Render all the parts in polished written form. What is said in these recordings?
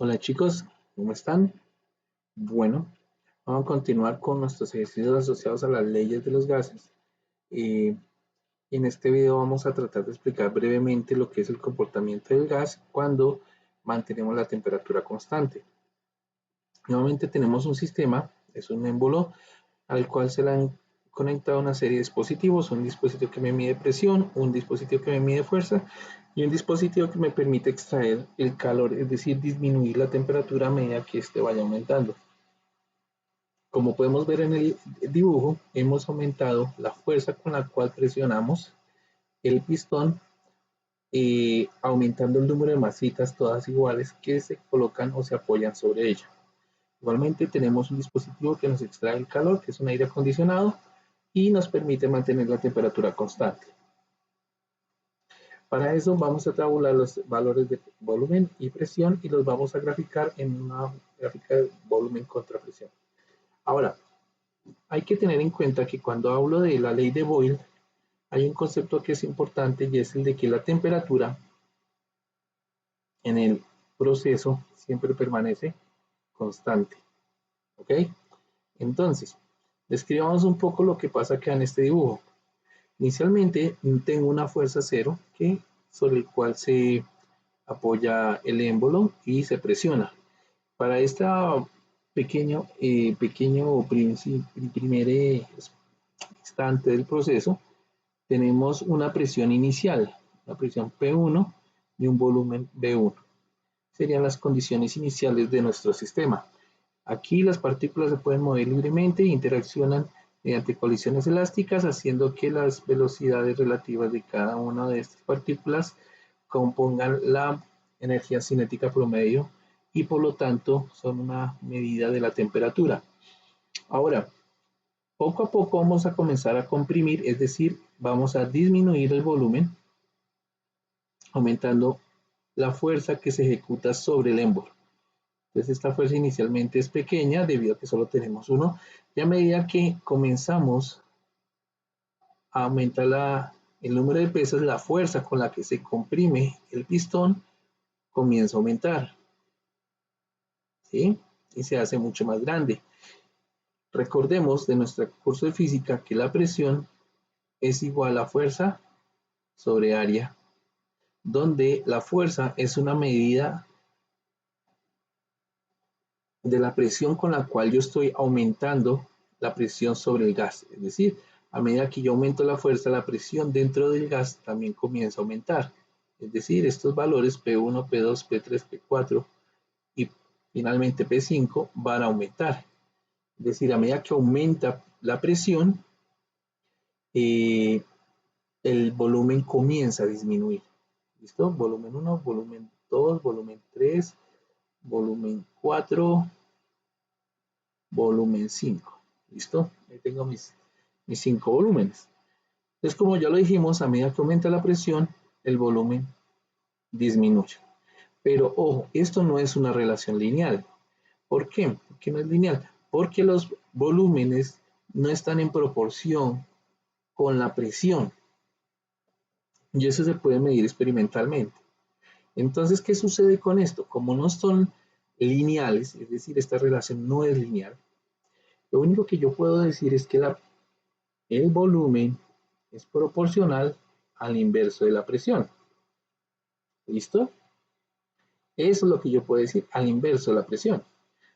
Hola chicos, ¿cómo están? Bueno, vamos a continuar con nuestros ejercicios asociados a las leyes de los gases. Eh, en este video vamos a tratar de explicar brevemente lo que es el comportamiento del gas cuando mantenemos la temperatura constante. Nuevamente tenemos un sistema, es un émbolo al cual se le han conectado una serie de dispositivos, un dispositivo que me mide presión, un dispositivo que me mide fuerza y un dispositivo que me permite extraer el calor, es decir, disminuir la temperatura a medida que éste vaya aumentando. Como podemos ver en el dibujo, hemos aumentado la fuerza con la cual presionamos el pistón, aumentando el número de masitas todas iguales que se colocan o se apoyan sobre ella. Igualmente tenemos un dispositivo que nos extrae el calor, que es un aire acondicionado, y nos permite mantener la temperatura constante. Para eso vamos a tabular los valores de volumen y presión y los vamos a graficar en una gráfica de volumen contra presión. Ahora, hay que tener en cuenta que cuando hablo de la ley de Boyle, hay un concepto que es importante y es el de que la temperatura en el proceso siempre permanece constante. ¿Ok? Entonces, describamos un poco lo que pasa acá en este dibujo. Inicialmente tengo una fuerza cero sobre el cual se apoya el émbolo y se presiona. Para este pequeño primer instante del proceso, tenemos una presión inicial, la presión P1 y un volumen B1. Serían las condiciones iniciales de nuestro sistema. Aquí las partículas se pueden mover libremente e interaccionan mediante colisiones elásticas, haciendo que las velocidades relativas de cada una de estas partículas compongan la energía cinética promedio y por lo tanto son una medida de la temperatura. Ahora, poco a poco vamos a comenzar a comprimir, es decir, vamos a disminuir el volumen, aumentando la fuerza que se ejecuta sobre el émbolo. Entonces esta fuerza inicialmente es pequeña debido a que solo tenemos uno, y a medida que comenzamos a aumentar el número de pesas, la fuerza con la que se comprime el pistón comienza a aumentar, ¿sí? Y se hace mucho más grande. Recordemos de nuestro curso de física que la presión es igual a fuerza sobre área, donde la fuerza es una medida de la presión con la cual yo estoy aumentando la presión sobre el gas. Es decir, a medida que yo aumento la fuerza, la presión dentro del gas también comienza a aumentar. Es decir, estos valores P1, P2, P3, P4 y finalmente P5 van a aumentar. Es decir, a medida que aumenta la presión, el volumen comienza a disminuir. ¿Listo? Volumen 1, volumen 2, volumen 3, volumen 4, volumen 5. ¿Listo? Ahí tengo mis 5 volúmenes. Entonces, como ya lo dijimos, a medida que aumenta la presión, el volumen disminuye. Pero ojo, esto no es una relación lineal. ¿Por qué? Porque no es lineal. Porque los volúmenes no están en proporción con la presión. Y eso se puede medir experimentalmente. Entonces, ¿qué sucede con esto? Como no son lineales, es decir, esta relación no es lineal, lo único que yo puedo decir es que el volumen es proporcional al inverso de la presión. ¿Listo? Eso es lo que yo puedo decir, al inverso de la presión.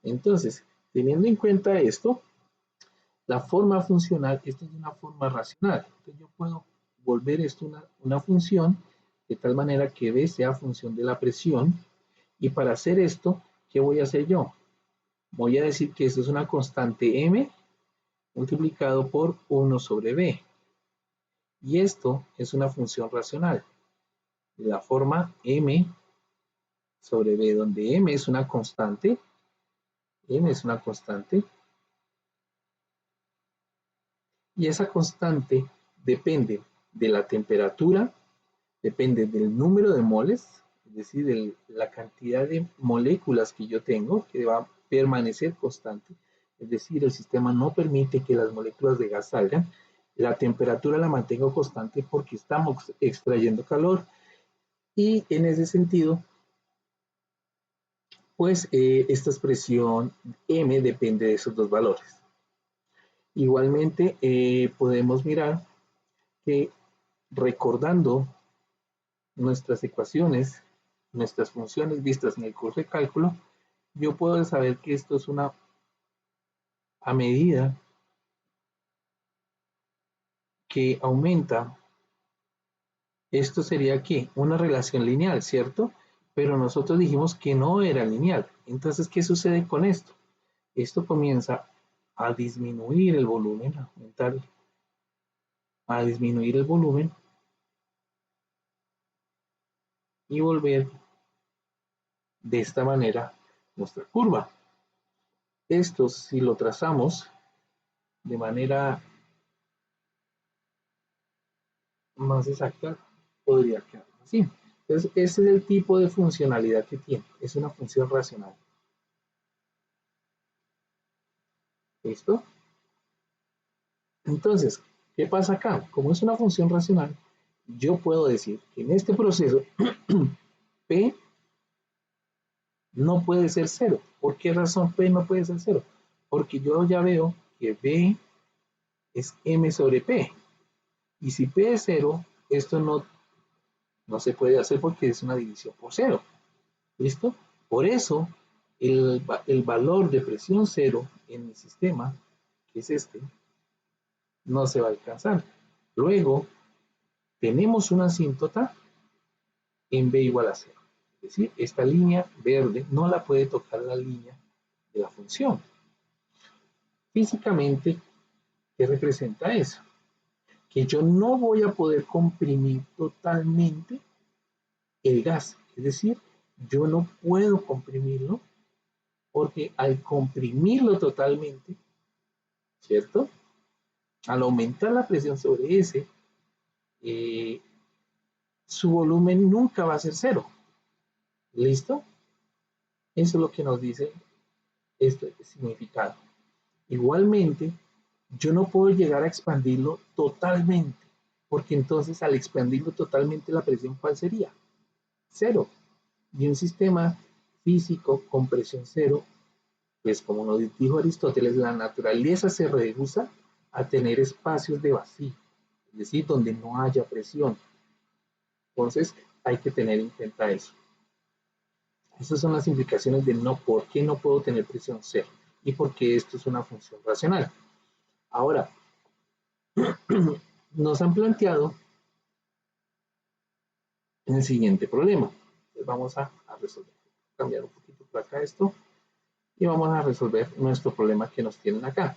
Entonces, teniendo en cuenta esto, la forma funcional, esto es una forma racional. Entonces yo puedo volver esto una función de tal manera que B sea función de la presión. Y para hacer esto, ¿qué voy a hacer yo? Voy a decir que esto es una constante M multiplicado por 1 sobre B. Y esto es una función racional de la forma M sobre B, donde M es una constante, y esa constante depende de la temperatura, depende del número de moles, es decir, de la cantidad de moléculas que yo tengo, que va a permanecer constante, es decir, el sistema no permite que las moléculas de gas salgan, la temperatura la mantengo constante porque estamos extrayendo calor, y en ese sentido, pues esta expresión M depende de esos dos valores. Igualmente, podemos mirar que recordando nuestras ecuaciones, nuestras funciones vistas en el curso de cálculo, yo puedo saber que esto es a medida que aumenta, esto sería ¿qué? Una relación lineal, ¿cierto? Pero nosotros dijimos que no era lineal. Entonces, ¿qué sucede con esto? Esto comienza a disminuir el volumen, a disminuir el volumen y volver de esta manera nuestra curva. Esto, si lo trazamos de manera más exacta, podría quedar así. Entonces, ese es el tipo de funcionalidad que tiene. Es una función racional. ¿Listo? Entonces, ¿qué pasa acá? Como es una función racional, yo puedo decir que en este proceso P no puede ser cero. ¿Por qué razón P no puede ser cero? Porque yo ya veo que B es M sobre P. Y si P es cero, esto no se puede hacer porque es una división por cero. ¿Listo? Por eso, el valor de presión cero en mi sistema, que es este, no se va a alcanzar. Luego, tenemos una asíntota en B igual a cero. Es decir, esta línea verde no la puede tocar la línea de la función. Físicamente, ¿qué representa eso? Que yo no voy a poder comprimir totalmente el gas. Es decir, yo no puedo comprimirlo porque al comprimirlo totalmente, ¿cierto? Al aumentar la presión sobre ese, su volumen nunca va a ser cero. ¿Listo? Eso es lo que nos dice este significado. Igualmente, yo no puedo llegar a expandirlo totalmente, porque entonces al expandirlo totalmente la presión, ¿cuál sería? Cero. Y un sistema físico con presión cero, pues como nos dijo Aristóteles, la naturaleza se rehúsa a tener espacios de vacío, es decir, donde no haya presión. Entonces hay que tener en cuenta eso. Esas son las implicaciones de por qué no puedo tener presión cero y por qué esto es una función racional. Ahora, nos han planteado el siguiente problema. Entonces vamos a resolver. Cambiar un poquito por acá esto y vamos a resolver nuestro problema que nos tienen acá.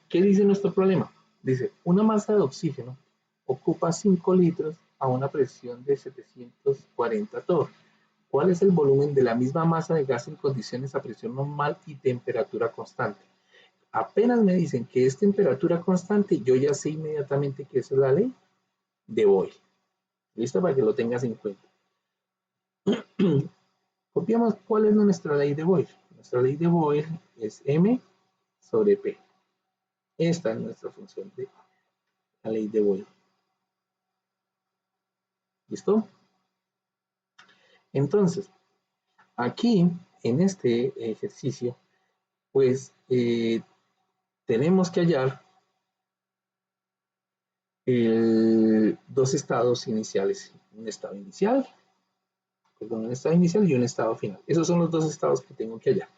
¿Qué dice nuestro problema? Dice, una masa de oxígeno ocupa 5 litros a una presión de 740 torr. ¿Cuál es el volumen de la misma masa de gas en condiciones a presión normal y temperatura constante? Apenas me dicen que es temperatura constante, yo ya sé inmediatamente que esa es la ley de Boyle. ¿Listo? Para que lo tengas en cuenta. Copiamos cuál es nuestra ley de Boyle. Nuestra ley de Boyle es M sobre P. Esta es nuestra función de la ley de Boyle. ¿Listo? Entonces, aquí en este ejercicio, pues tenemos que hallar dos estados iniciales. Un estado inicial y un estado final. Esos son los dos estados que tengo que hallar.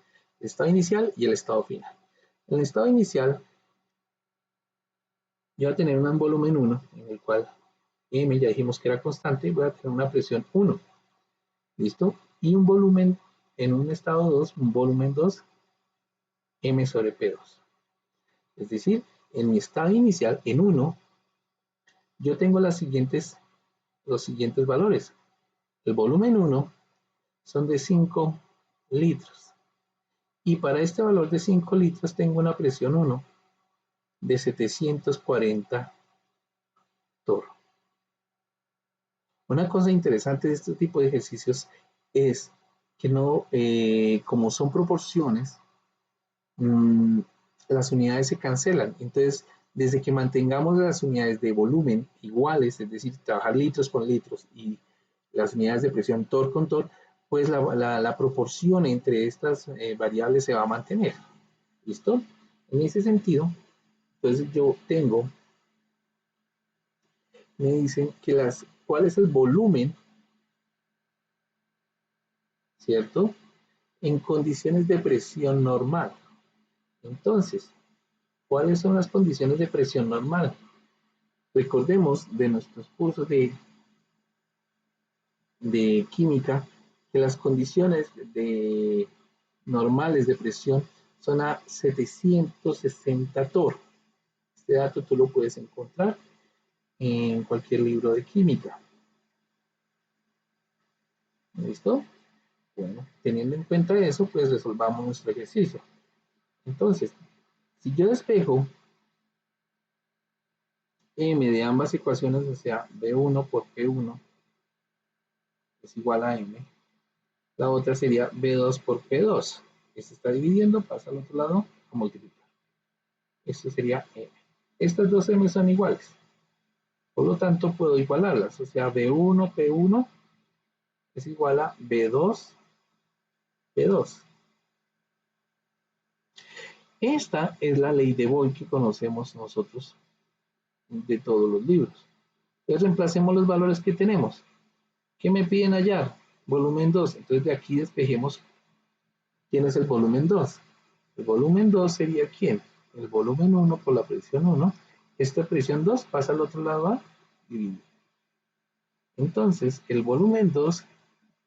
El estado inicial y el estado final. En el estado inicial, yo voy a tener un volumen 1, en el cual M ya dijimos que era constante, voy a tener una presión 1. ¿Listo? Y un volumen, en un estado 2, un volumen 2, M sobre P2. Es decir, en mi estado inicial, en 1, yo tengo los siguientes valores. El volumen 1 son de 5 litros. Y para este valor de 5 litros tengo una presión 1 de 740 torr. Una cosa interesante de este tipo de ejercicios es que no, como son proporciones, las unidades se cancelan. Entonces, desde que mantengamos las unidades de volumen iguales, es decir, trabajar litros con litros y las unidades de presión torr con torr, pues la proporción entre estas variables se va a mantener. ¿Listo? En ese sentido, entonces yo tengo, me dicen que cuál es el volumen, ¿cierto? En condiciones de presión normal. Entonces, ¿cuáles son las condiciones de presión normal? Recordemos de nuestros cursos de química que las condiciones normales de presión son a 760 torr. Este dato tú lo puedes encontrar en cualquier libro de química. ¿Listo? Bueno, teniendo en cuenta eso, pues resolvamos nuestro ejercicio. Entonces, si yo despejo m de ambas ecuaciones, o sea, B1 por P1 es igual a m, la otra sería B2 por P2. Se está dividiendo, pasa al otro lado a multiplicar. Esto sería m. Estas dos m son iguales. Por lo tanto, puedo igualarlas. O sea, B1, P1 es igual a B2, P2. Esta es la ley de Boyle que conocemos nosotros de todos los libros. Entonces, reemplacemos los valores que tenemos. ¿Qué me piden hallar? Volumen 2. Entonces, de aquí despejemos quién es el volumen 2. El volumen 2 sería ¿quién? El volumen 1 por la presión 1. Esta presión 2 pasa al otro lado a dividir. Entonces, el volumen 2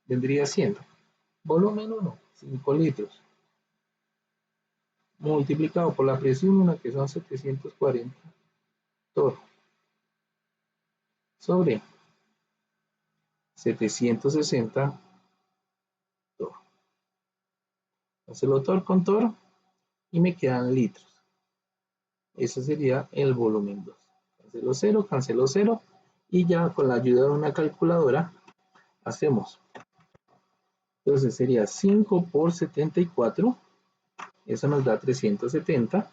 vendría siendo volumen 1, 5 litros, multiplicado por la presión 1, que son 740 torr, sobre 760 torr. Hacerlo torr con torr y me quedan litros. Ese sería el volumen 2. Cancelo 0 y ya con la ayuda de una calculadora hacemos. Entonces sería 5 por 74, eso nos da 370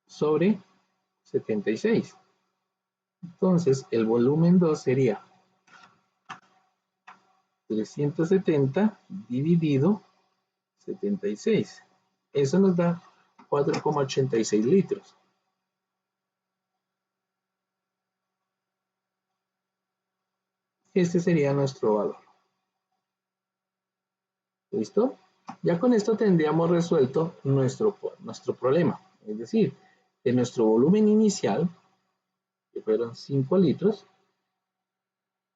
sobre 76. Entonces el volumen 2 sería 370 dividido 76. Eso nos da 4,86 litros. Este sería nuestro valor. ¿Listo? Ya con esto tendríamos resuelto nuestro problema. Es decir, de nuestro volumen inicial, que fueron 5 litros,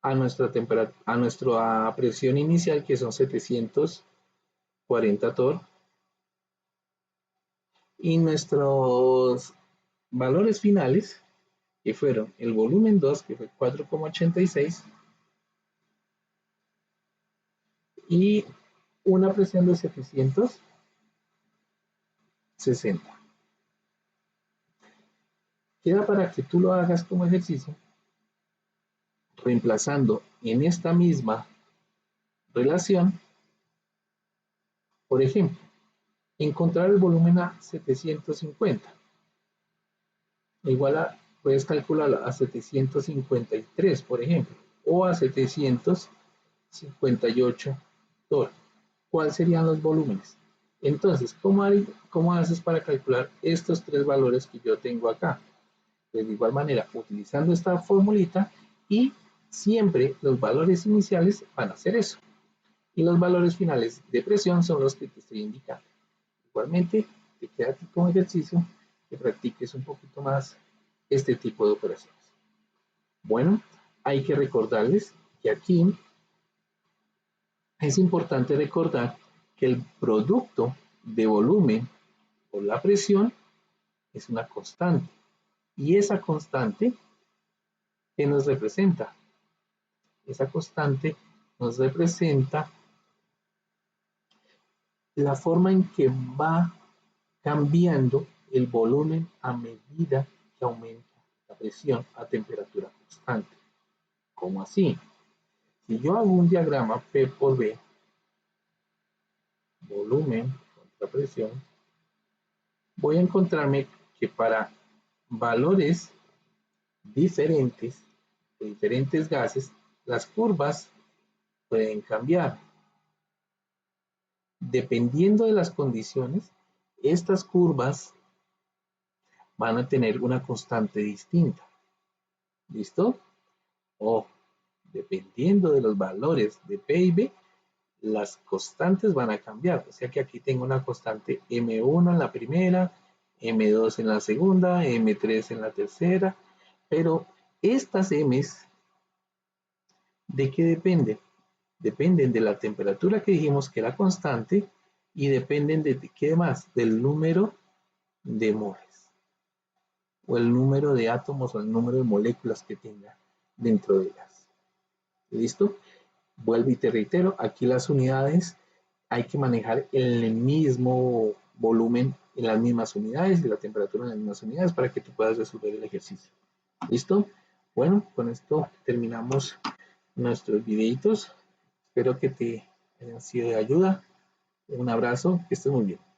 a nuestra presión inicial, que son 740 torr, y nuestros valores finales, que fueron el volumen 2, que fue 4,86, y una presión de 760. Queda para que tú lo hagas como ejercicio, reemplazando en esta misma relación, por ejemplo, encontrar el volumen a 750. Igual puedes calcularlo a 753, por ejemplo, o a 758 torr. ¿Cuáles serían los volúmenes? Entonces, ¿cómo haces para calcular estos tres valores que yo tengo acá? Pues de igual manera, utilizando esta formulita, y siempre los valores iniciales van a ser eso. Y los valores finales de presión son los que te estoy indicando. Igualmente, te queda aquí como ejercicio que practiques un poquito más este tipo de operaciones. Bueno, hay que recordarles que aquí es importante recordar que el producto de volumen por la presión es una constante. Y esa constante, ¿qué nos representa? Esa constante nos representa la forma en que va cambiando el volumen a medida que aumenta la presión a temperatura constante. ¿Cómo así? Si yo hago un diagrama P por B, volumen contra presión, voy a encontrarme que para valores diferentes de diferentes gases, las curvas pueden cambiar. Dependiendo de las condiciones, estas curvas van a tener una constante distinta. ¿Listo? O dependiendo de los valores de P y B, las constantes van a cambiar. O sea que aquí tengo una constante M1 en la primera, M2 en la segunda, M3 en la tercera, pero estas M's, ¿de qué dependen? Dependen de la temperatura que dijimos que era constante y dependen de qué más, del número de moles o el número de átomos o el número de moléculas que tenga dentro de ellas. ¿Listo? Vuelvo y te reitero, aquí las unidades hay que manejar el mismo volumen en las mismas unidades y la temperatura en las mismas unidades para que tú puedas resolver el ejercicio. ¿Listo? Bueno, con esto terminamos nuestros videitos. Espero que te hayan sido de ayuda. Un abrazo, que estés muy bien.